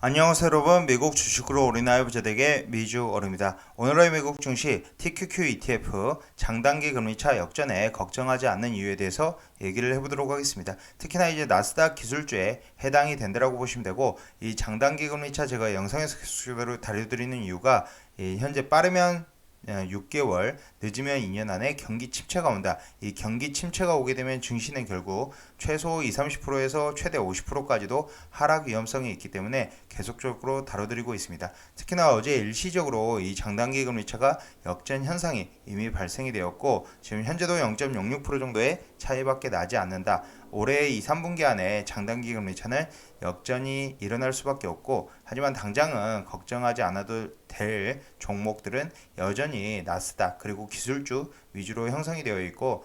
안녕하세요 여러분, 미국 주식으로 올인하여 부자되게 미주얼입니다. 오늘의 미국 증시 TQQ ETF 장단기 금리차 역전에 걱정하지 않는 이유에 대해서 얘기를 해보도록 하겠습니다. 특히나 이제 나스닥 기술주에 해당이 된다라고 보시면 되고, 이 장단기 금리차 제가 영상에서 계속적으로 다뤄드리는 이유가 현재 빠르면 6개월, 늦으면 2년 안에 경기 침체가 온다. 이 경기 침체가 오게 되면 증시는 결국 최소 20-30%에서 최대 50%까지도 하락 위험성이 있기 때문에 계속적으로 다뤄드리고 있습니다. 특히나 어제 일시적으로 이 장단기 금리차가 역전 현상이 이미 발생이 되었고, 지금 현재도 0.06% 정도의 차이밖에 나지 않는다. 올해 2, 3분기 안에 장단기 금리차는 역전이 일어날 수밖에 없고, 하지만 당장은 걱정하지 않아도 될 종목들은 여전히 나스닥 그리고 기술주 위주로 형성이 되어 있고,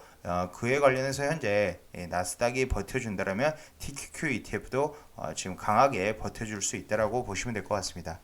그에 관련해서 현재 나스닥이 버텨준다면 TQQ ETF도 지금 강하게 버텨줄 수 있다라고 보시면 될 것 같습니다.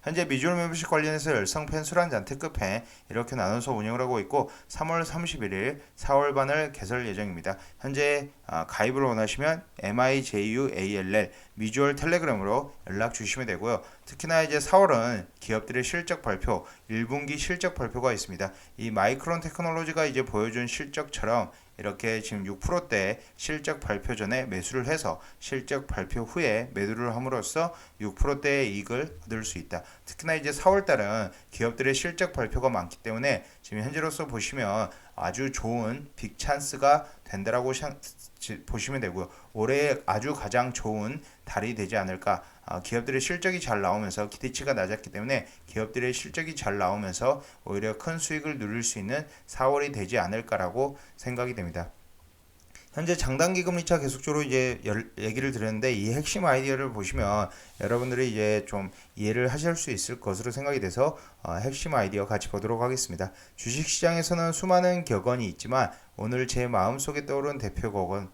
현재 미주얼 멤버십 관련해서 열성팬, 술한잔, 특급팬 이렇게 나눠서 운영을 하고 있고, 3월 31일 4월반을 개설 예정입니다. 현재 가입을 원하시면 MIJUALL 미주얼 텔레그램으로 연락 주시면 되고요. 특히나 이제 4월은 기업들의 실적 발표, 1분기 실적 발표가 있습니다. 이 마이크론 테크놀로지가 이제 보여준 실적처럼 이렇게 지금 6%대 실적 발표 전에 매수를 해서 실적 발표 후에 매도를 함으로써 6%대의 이익을 얻을 수 있다. 특히나 이제 4월달은 기업들의 실적 발표가 많기 때문에 지금 현재로서 보시면 아주 좋은 빅 찬스가 된다라고 보시면 되고요. 올해 아주 가장 좋은 달이 되지 않을까. 기업들의 실적이 잘 나오면서 기대치가 낮았기 때문에 기업들의 실적이 잘 나오면서 오히려 큰 수익을 누릴 수 있는 4월이 되지 않을까라고 생각이 됩니다. 현재 장단기 금리차 계속적으로 이제 얘기를 드렸는데, 이 핵심 아이디어를 보시면 여러분들이 이제 좀 이해를 하실 수 있을 것으로 생각이 돼서 핵심 아이디어 같이 보도록 하겠습니다. 주식시장에서는 수많은 격언이 있지만 오늘 제 마음속에 떠오른 대표 격언,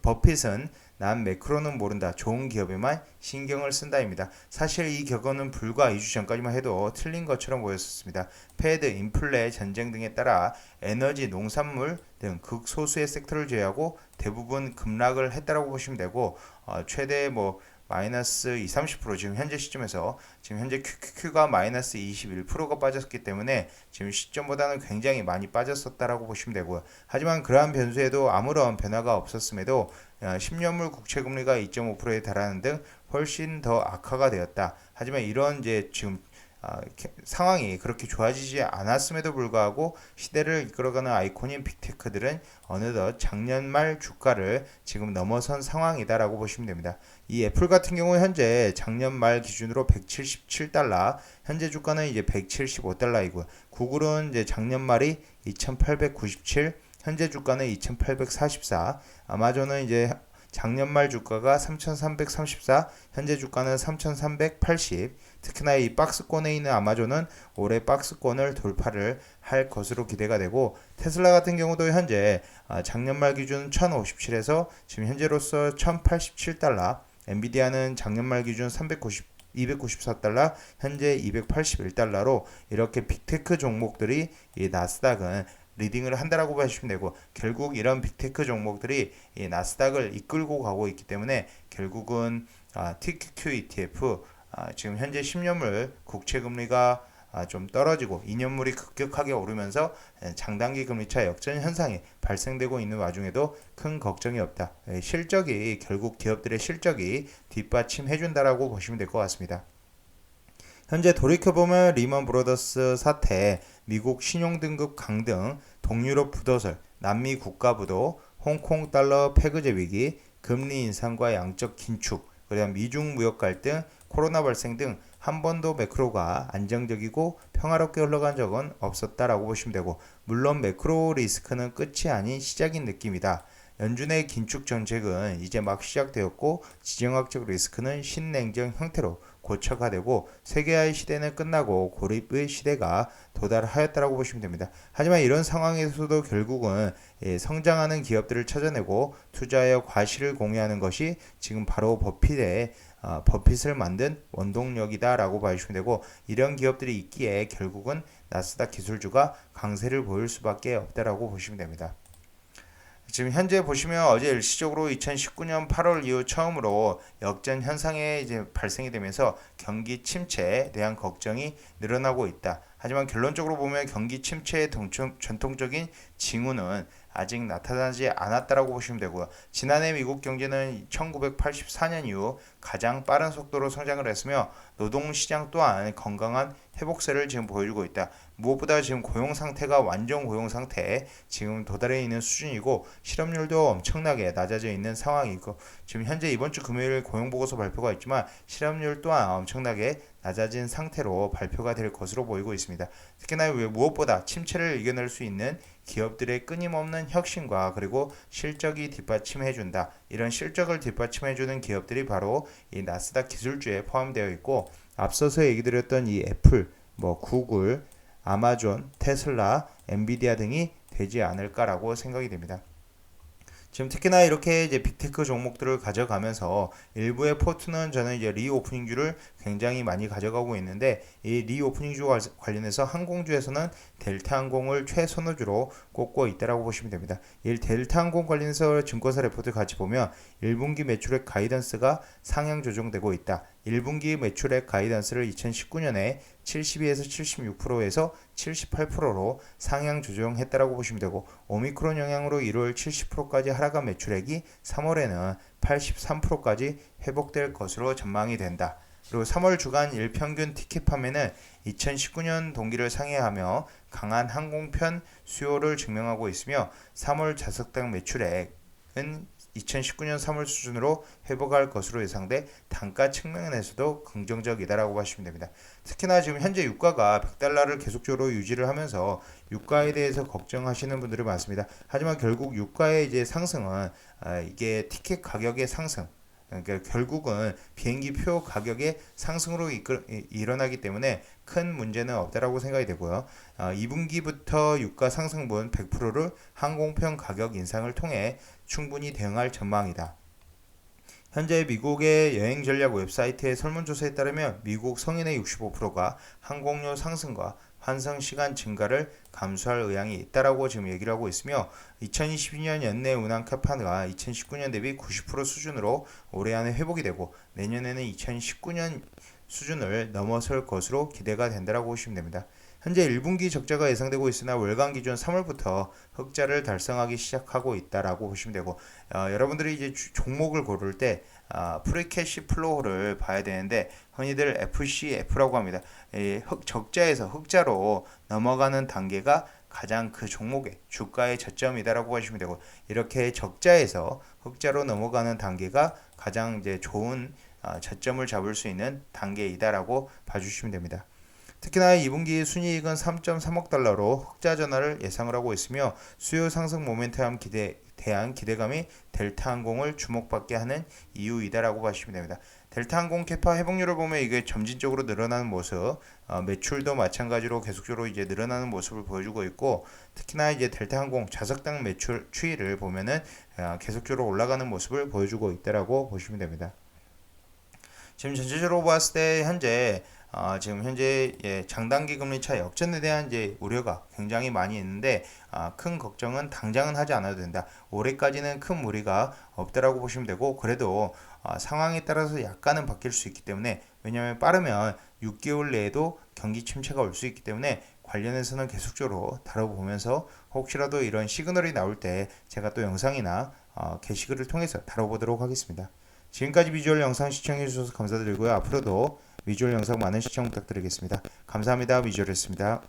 버핏은 난 매크로는 모른다, 좋은 기업에만 신경을 쓴다입니다. 사실 이 격언은 불과 2주 전까지만 해도 틀린 것처럼 보였었습니다. 패드, 인플레, 전쟁 등에 따라 에너지, 농산물 등 극소수의 섹터를 제외하고 대부분 급락을 했다라고 보시면 되고, 최대 마이너스 20-30% 지금 현재 시점에서 지금 현재 QQQ가 마이너스 21%가 빠졌기 때문에 지금 시점보다는 굉장히 많이 빠졌었다라고 보시면 되고요. 하지만 그러한 변수에도 아무런 변화가 없었음에도 10년물 국채금리가 2.5%에 달하는 등 훨씬 더 악화가 되었다. 하지만 이런 이제 지금 상황이 그렇게 좋아지지 않았음에도 불구하고 시대를 이끌어가는 아이콘인 빅테크들은 어느덧 작년 말 주가를 지금 넘어선 상황이다라고 보시면 됩니다. 이 애플 같은 경우 현재 작년 말 기준으로 177달러, 현재 주가는 이제 175달러이고요. 구글은 이제 작년 말이 2897, 현재 주가는 2844, 아마존은 이제 작년 말 주가가 3334, 현재 주가는 3380. 특히나 이 박스권에 있는 아마존은 올해 박스권을 돌파를 할 것으로 기대가 되고, 테슬라 같은 경우도 현재 작년 말 기준 1057에서 지금 현재로서 1087달러, 엔비디아는 작년 말 기준 294달러, 현재 281달러로 이렇게 빅테크 종목들이 이 나스닥은 리딩을 한다라고 보시면 되고, 결국 이런 빅테크 종목들이 이 나스닥을 이끌고 가고 있기 때문에 결국은 TQQ ETF 지금 현재 10년물 국채금리가 좀 떨어지고 2년물이 급격하게 오르면서 장단기 금리차 역전 현상이 발생되고 있는 와중에도 큰 걱정이 없다. 실적이 결국 기업들의 실적이 뒷받침해준다라고 보시면 될 것 같습니다. 현재 돌이켜보면 리먼 브로더스 사태, 미국 신용등급 강등, 동유럽 부도설, 남미 국가부도, 홍콩 달러 패거제 위기, 금리 인상과 양적 긴축, 그다음 미중 무역 갈등, 코로나 발생 등 한 번도 매크로가 안정적이고 평화롭게 흘러간 적은 없었다라고 보시면 되고, 물론 매크로 리스크는 끝이 아닌 시작인 느낌이다. 연준의 긴축 정책은 이제 막 시작되었고, 지정학적 리스크는 신냉정 형태로 고착화되고 세계화의 시대는 끝나고 고립의 시대가 도달하였다라고 보시면 됩니다. 하지만 이런 상황에서도 결국은 성장하는 기업들을 찾아내고 투자하여 과실을 공유하는 것이 지금 바로 버핏을 만든 원동력이다라고 봐주시면 되고, 이런 기업들이 있기에 결국은 나스닥 기술주가 강세를 보일 수밖에 없다라고 보시면 됩니다. 지금 현재 보시면 어제 일시적으로 2019년 8월 이후 처음으로 역전 현상이 이제 발생이 되면서 경기 침체에 대한 걱정이 늘어나고 있다. 하지만 결론적으로 보면 경기 침체의 전통적인 징후는 아직 나타나지 않았다라고 보시면 되고요. 지난해 미국 경제는 1984년 이후 가장 빠른 속도로 성장을 했으며 노동시장 또한 건강한 회복세를 지금 보여주고 있다. 무엇보다 지금 고용 상태가 완전 고용 상태에 지금 도달해 있는 수준이고 실업률도 엄청나게 낮아져 있는 상황이고 지금 현재 이번 주 금요일 고용보고서 발표가 있지만 실업률 또한 엄청나게 낮아진 상태로 발표가 될 것으로 보이고 있습니다. 특히나 무엇보다 침체를 이겨낼 수 있는 기업들의 끊임없는 혁신과 그리고 실적이 뒷받침해준다. 이런 실적을 뒷받침해주는 기업들이 바로 이 나스닥 기술주에 포함되어 있고 앞서서 얘기 드렸던 이 애플, 구글, 아마존, 테슬라, 엔비디아 등이 되지 않을까라고 생각이 됩니다. 지금 특히나 이렇게 이제 빅테크 종목들을 가져가면서 일부의 포트는 저는 이제 리오프닝주를 굉장히 많이 가져가고 있는데 이 리오프닝주 관련해서 항공주에서는 델타항공을 최선호주로 꼽고 있다라고 보시면 됩니다. 이 델타항공 관련해서 증권사 레포트 같이 보면 1분기 매출액 가이던스가 상향 조정되고 있다. 1분기 매출액 가이던스를 2019년에 72에서 76%에서 78%로 상향 조정했다라고 보시면 되고 오미크론 영향으로 1월 70%까지 하락한 매출액이 3월에는 83%까지 회복될 것으로 전망이 된다. 그리고 3월 주간 일평균 티켓 판매는 2019년 동기를 상회하며 강한 항공편 수요를 증명하고 있으며 3월 좌석당 매출액은 2019년 3월 수준으로 회복할 것으로 예상돼 단가 측면에서도 긍정적이다라고 보시면 됩니다. 특히나 지금 현재 유가가 100달러를 계속적으로 유지를 하면서 유가에 대해서 걱정하시는 분들이 많습니다. 하지만 결국 유가의 이제 상승은 이게 티켓 가격의 상승 그러니까 결국은 비행기 표 가격의 상승으로 일어나기 때문에 큰 문제는 없다라고 생각이 되고요. 2분기부터 유가 상승분 100%를 항공편 가격 인상을 통해 충분히 대응할 전망이다. 현재 미국의 여행 전략 웹사이트의 설문조사에 따르면 미국 성인의 65%가 항공료 상승과 환승 시간 증가를 감수할 의향이 있다라고 지금 얘기를 하고 있으며 2022년 연내 운항 캐파가 2019년 대비 90% 수준으로 올해 안에 회복이 되고 내년에는 2019년 수준을 넘어설 것으로 기대가 된다라고 보시면 됩니다. 현재 1분기 적자가 예상되고 있으나 월간 기준 3월부터 흑자를 달성하기 시작하고 있다라고 보시면 되고 여러분들이 이제 종목을 고를 때 프리캐시 플로우를 봐야 되는데 흔히들 FCF라고 합니다. 적자에서 흑자로 넘어가는 단계가 가장 그 종목의 주가의 저점이다라고 보시면 되고 이렇게 적자에서 흑자로 넘어가는 단계가 가장 이제 좋은 저점을 잡을 수 있는 단계이다라고 봐주시면 됩니다. 특히나 2분기 순이익은 3.3억 달러로 흑자 전환을 예상을 하고 있으며 수요 상승 모멘텀에 대한 기대감이 델타항공을 주목받게 하는 이유이다라고 보시면 됩니다. 델타항공 캐파 회복률을 보면 이게 점진적으로 늘어나는 모습, 매출도 마찬가지로 계속적으로 이제 늘어나는 모습을 보여주고 있고 특히나 이제 델타항공 좌석당 매출 추이를 보면은 계속적으로 올라가는 모습을 보여주고 있다라고 보시면 됩니다. 지금 전체적으로 봤을 때 지금 현재 장단기 금리 차 역전에 대한 이제 우려가 굉장히 많이 있는데 큰 걱정은 당장은 하지 않아도 된다. 올해까지는 큰 무리가 없다라고 보시면 되고 그래도 상황에 따라서 약간은 바뀔 수 있기 때문에 왜냐하면 빠르면 6개월 내에도 경기 침체가 올 수 있기 때문에 관련해서는 계속적으로 다뤄보면서 혹시라도 이런 시그널이 나올 때 제가 또 영상이나 게시글을 통해서 다뤄보도록 하겠습니다. 지금까지 비주얼 영상 시청해주셔서 감사드리고요. 앞으로도 비주얼 영상 많은 시청 부탁드리겠습니다. 감사합니다. 비주얼이었습니다.